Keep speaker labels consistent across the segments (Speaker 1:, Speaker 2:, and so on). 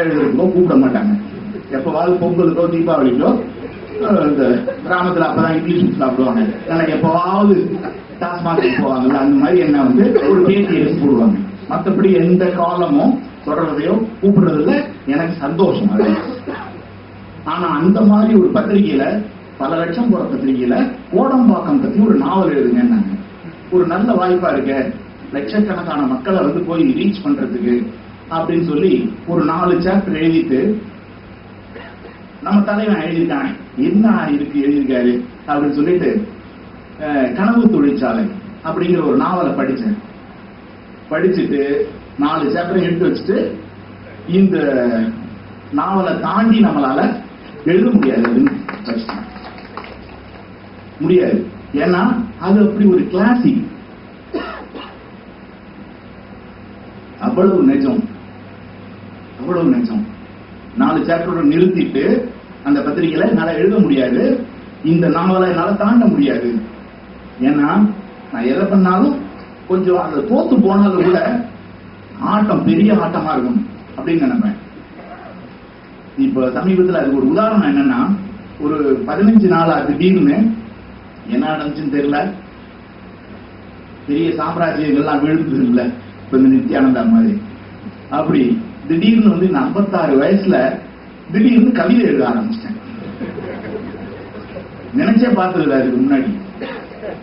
Speaker 1: எழுதுறதுக்கோ கூப்பிட மாட்டாங்க. எப்பவாவது பொங்கலுக்கோ தீபாவளிக்கோ இந்த கிராமத்துல அப்பதான் இட்லி சுட்டு சாப்பிடுவாங்க. எனக்கு எப்பவாவது டாஸ்மாக் போவாங்கல்ல, அந்த மாதிரி என்ன வந்து ஒரு பேட்டி எடுத்து போடுவாங்க. மற்றபடி எந்த காலமும் தொடர்றதையோ கூப்பிடுறதுல எனக்கு சந்தோஷம். ஆனா அந்த மாதிரி ஒரு பத்திரிகையில, பல லட்சம் போற பத்திரிகையில கோடம்பாக்கம் பத்தி ஒரு நாவல் எழுதுங்க, ஒரு நல்ல வாய்ப்பா இருக்க, லட்சக்கணக்கான மக்களை வந்து போய் ரீச் பண்றதுக்கு அப்படின்னு சொல்லி ஒரு 4 சாப்டர் எழுதிட்டு நம்ம தலைவன் எழுதியிருக்காங்க. என்ன எழுதியிருக்காரு அப்படின்னு சொல்லிட்டு கனவு தொழிற்சாலை அப்படிங்கிற ஒரு நாவலை படிச்சேன். படிச்சுட்டு 4 சாப்டர் எடுத்து வச்சுட்டு, இந்த நாவலை தாண்டி நம்மளால எழுத முடியாது முடியாது. ஏன்னா அது அப்படி ஒரு கிளாசிக், அவ்வளவு நிஜம், அவ்வளவு நிஜம். 4 சாப்டரோட நிறுத்திட்டு அந்த பத்திரிகையில என்னால எழுத முடியாது, இந்த நாவலை என்னால தாண்ட முடியாது. ஏன்னா நான் எதை பண்ணாலும் கொஞ்சம் அந்த தோத்து போனாலும் கூட ஆட்டம் பெரிய ஆட்டமா இருக்கும் அப்படின்னு நினைப்பேன். இப்ப சமீபத்தில் அதுக்கு ஒரு உதாரணம் என்னன்னா, ஒரு 15 நாளா திடீர்னு என்ன நடந்துச்சுன்னு தெரியல, பெரிய சாம்ராஜ்யங்கள்லாம் விழுந்தது இல்லை, இப்ப இந்த நித்யானந்தா மாதிரி. அப்படி திடீர்னு வந்து 56 வயசுல திடீர்னு கவிதை எழுத ஆரம்பிச்சிட்டேன். நினைச்சே பார்த்ததில்ல அதுக்கு முன்னாடி.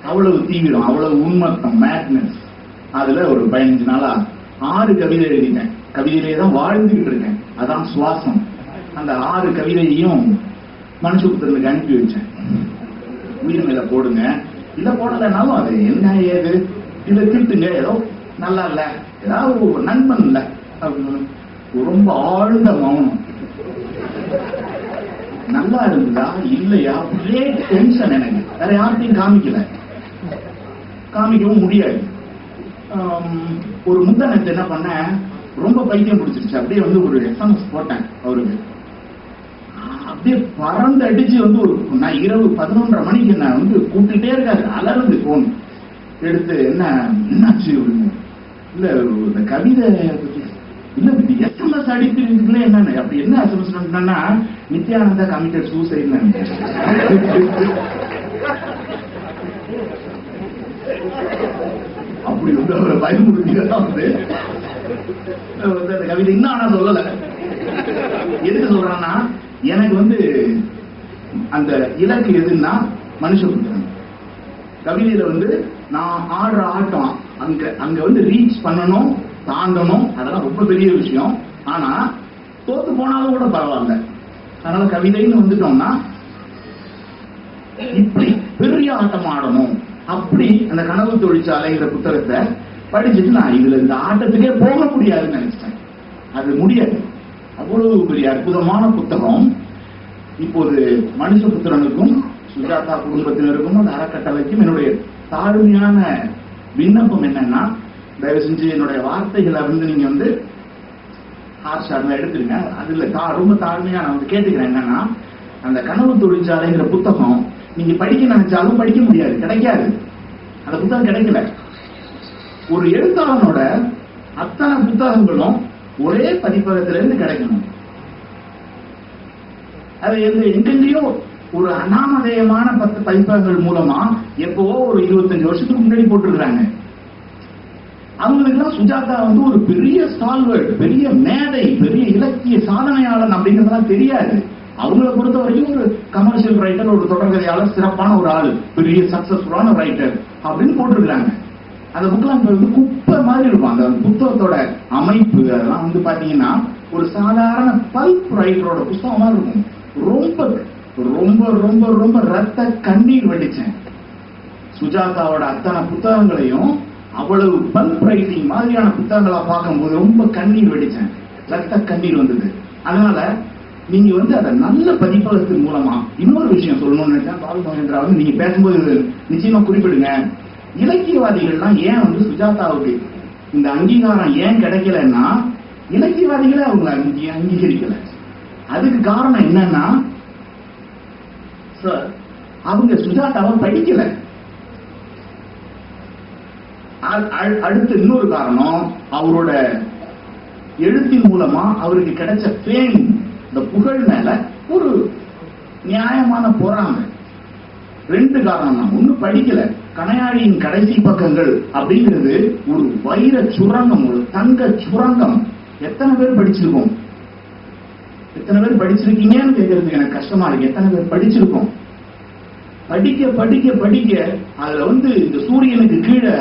Speaker 1: அவ்வளவு தீவிரம், அவ்வளவு உண்மத்தம், மேட்னஸ். அதுல ஒரு 15 நாளா 6 கவிதை எழுதிட்டேன். கவிதையிலே தான் வாழ்ந்துகிட்டு இருக்கேன், அதான் சுவாசம். அந்த 6 கவிதையையும் மனுஷபுத்திரனுக்கு அனுப்பி வச்சேன். உயிர் மேல போடுங்க, இல்ல போடலைனாலும் அது என்ன ஏது இதை திட்டுங்க, ஏதோ நல்லா இல்ல, ஏதாவது ஒரு நண்பன் இல்ல அப்படின்னு. ரொம்ப ஆழ்ந்த மௌனம். நல்லா இருந்ததா இல்லையா ஒரே டென்ஷன் எனக்கு. வேற யார்கிட்டையும் காமிக்கவும் முடியாது. ஒரு முந்தானத்தை என்ன பண்ண, ரொம்ப பைத்தியம் பிடிச்சிருச்சு. அப்படியே வந்து ஒரு SMS போட்டேன் அவருக்கு. அப்படியே பறந்து அடிச்சு வந்து நான் இரவு 11:30 மணிக்கு நான் வந்து கூப்பிட்டுட்டே இருக்காரு, அலர்ந்து போன் எடுத்து என்னாச்சு அப்படின்னு. இல்ல இந்த கவிதை இல்ல SMS அடிக்கிறீங்களே என்னன்னு. அப்படி என்ன SMS அனுப்பினா, நித்யானந்தா கமிட்டட் சூசைட். அப்படி வந்து அவரை பயமுறுத்திதான் வந்து அந்த கவிதை இன்னும் ஆனா சொல்லல. எதுக்கு சொல்றான்னா, எனக்கு வந்து அந்த இலக்கு எதுன்னா மனுஷபுத்திரன். கவிதையில வந்து நான் ஆடுற ஆட்டம் அங்க வந்து ரீச் பண்ணணும், தாண்டணும், அதெல்லாம் ரொம்ப பெரிய விஷயம். ஆனா தோத்து போனாலும் கூட பரவாயில்ல. அதனால கவிதைன்னு வந்துட்டோம்னா இப்படி பெரிய ஆட்டம் ஆடணும். அப்படி அந்த கனவு தொழிற்சாலைங்கிற புத்தகத்தை படிச்சுட்டு நான் இதுல இந்த ஆட்டத்துக்கே போக முடியாதுன்னு நினைச்சிட்டேன். அது முடியாது. அவ்வளவு பெரிய அற்புதமான புத்தகம். இப்போது மனுஷபுத்திரனுக்கும் சுஜாதா குடும்பத்தினருக்கும் அந்த அறக்கட்டளைக்கும் என்னுடைய தாழ்மையான விண்ணப்பம் என்னன்னா, தயவு செஞ்சு என்னுடைய வார்த்தைகளை வந்து நீங்க வந்து ஹார்ஷார்ல எடுத்துருங்க. அதுல ரொம்ப தாழ்மையா நான் வந்து கேட்டுக்கிறேன். என்னன்னா, அந்த கனவு தொழிற்சாலைங்கிற புத்தகம் நீங்க படிக்க நினைச்சாலும் படிக்க முடியாது, கிடைக்காது. அந்த புத்தகம் கிடைக்கல. ஒரு எழுத்தாளனோட அத்தனை புத்தகங்களும் ஒரே பதிப்பகத்திலிருந்து கிடைக்கணும். அது எங்கெங்கயோ ஒரு அனாமதேயமான 10 பதிப்பகங்கள் மூலமா எப்பவோ ஒரு 25 வருஷத்துக்கு முன்னாடி போட்டுருக்காங்க. அவங்களுக்கெல்லாம் சுஜாதா வந்து ஒரு பெரிய ஸ்டால்வர்ட், பெரிய மேதை, பெரிய இலக்கிய சாதனையாளன் அப்படிங்கிறதெல்லாம் தெரியாது. அவங்கள பொறுத்த வரைக்கும் ஒரு கமர்ஷியல் ரைட்டர், ஒரு தொடர்கதையாளர், சிறப்பான ஒரு ஆள், பெரிய சக்சஸ்ஃபுல்லான ரைட்டர் அப்படின்னு போட்டிருக்காங்க. அந்த புக்கெல்லாம் வந்து குப்பை மாதிரி இருக்கும். அந்த புத்தகத்தோட அமைப்பு அதெல்லாம் வந்து பாத்தீங்கன்னா ஒரு சாதாரண பல்ப் ரைட்டரோட புத்தகமா இருக்கும். ரொம்ப ரொம்ப ரொம்ப ரொம்ப ரத்த கண்ணீர் வடிச்சேன். சுஜாதாவோட அத்தனை புத்தகங்களையும் அவ்வளவு பல்ப் ரைட்டிங் மாதிரியான புத்தகங்களா பார்க்கும்போது ரொம்ப கண்ணீர் வடிச்சேன், ரத்த கண்ணீர் வந்தது. அதனால நீங்க வந்து அதை நல்ல பதிப்பகத்தின் மூலமா இன்னொரு விஷயம் சொல்லணும்னு நினைச்சேன். பால் மகேந்திரா வந்து நீங்க பேசும்போது நிச்சயமா குறிப்பிடுங்க, இலக்கியவாதிகள்லாம் ஏன் வந்து சுஜாதாவுக்கு இந்த அங்கீகாரம் ஏன் கிடைக்கலன்னா, இலக்கியவாதிகளே அவங்க அங்கீகரிக்கல. அதுக்கு காரணம் என்னன்னா, சார் அவங்க சுஜாதாவை படிக்கல. அடுத்து இன்னொரு காரணம், அவரோட எழுத்தின் மூலமா அவருக்கு கிடைச்ச ஃபேம், இந்த புகழ் மேல ஒரு நியாயமான பொறாமை. 2 காரணம் தான். ஒண்ணு, படிக்கல. கணையாழியின் கடைசி பக்கங்கள் அப்படிங்கிறது ஒரு வைர சுரங்கம், ஒரு தங்க சுரங்கம். எத்தனை பேர் படிச்சிருக்கோம்? எத்தனை பேர் படிச்சிருக்கீங்கன்னு கேட்கறதுக்கு எனக்கு கஷ்டமா இருக்கு. எத்தனை பேர் படிச்சிருக்கோம்? படிக்க படிக்க படிக்க அதுல இந்த சூரியனுக்கு கீழே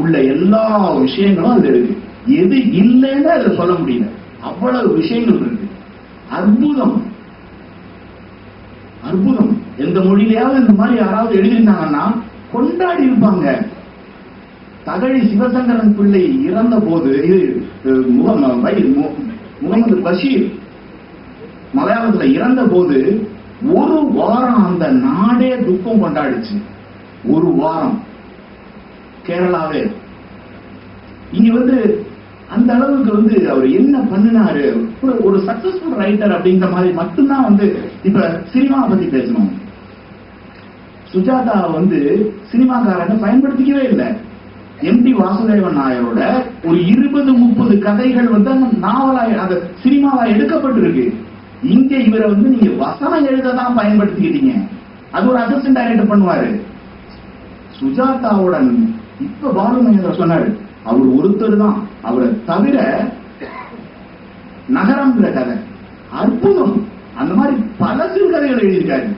Speaker 1: உள்ள எல்லா விஷயங்களும் அதுல இருக்கு. எது இல்லைன்னு அதுல சொல்ல முடியல, அவ்வளவு விஷயங்கள் இருக்கு. அற்புதம், அற்புதம். எந்த மொழியிலேயாவது இந்த மாதிரி யாராவது எழுதியிருந்தாங்கன்னா கொண்டாடி இருப்பாங்க. தகழி சிவசங்கரன் பிள்ளை இறந்த போது, முகமது பஷீர் மலையாளத்துல இறந்த போது 1 வாரம் அந்த நாடே துக்கம் கொண்டாடிச்சு. 1 வாரம் கேரளாவே. இங்க அந்த அளவுக்கு அவர் என்ன பண்ணினாரு, ஒரு சக்சஸ்ஃபுல் ரைட்டர் அப்படிங்கிற மாதிரி மட்டும்தான். இப்ப சினிமா பத்தி பேசணும். சுஜாதா சினிமாக்காரங்க பயன்படுத்திக்கவே இல்லை. எம்.டி. வாசுதேவன் நாயரோட ஒரு 20-30 கதைகள் அந்த நாவலா, அந்த சினிமாவா எடுக்கப்பட்டிருக்கு. இங்க இவரை நீங்க வசனம் எழுததான் பயன்படுத்திக்கிட்டீங்க. அது ஒரு அசிஸ்டன்ட் டைரக்டர் பண்ணுவாரு. சுஜாதாவுடன் இப்ப பாலு மகேந்திரன் சொன்னாரு, அவர் ஒருத்தர் தான், அவரை தவிர நகரம்ங்கிற கதை அற்புதம். அந்த மாதிரி பல சிறுகதைகள் எழுதியிருக்காரு.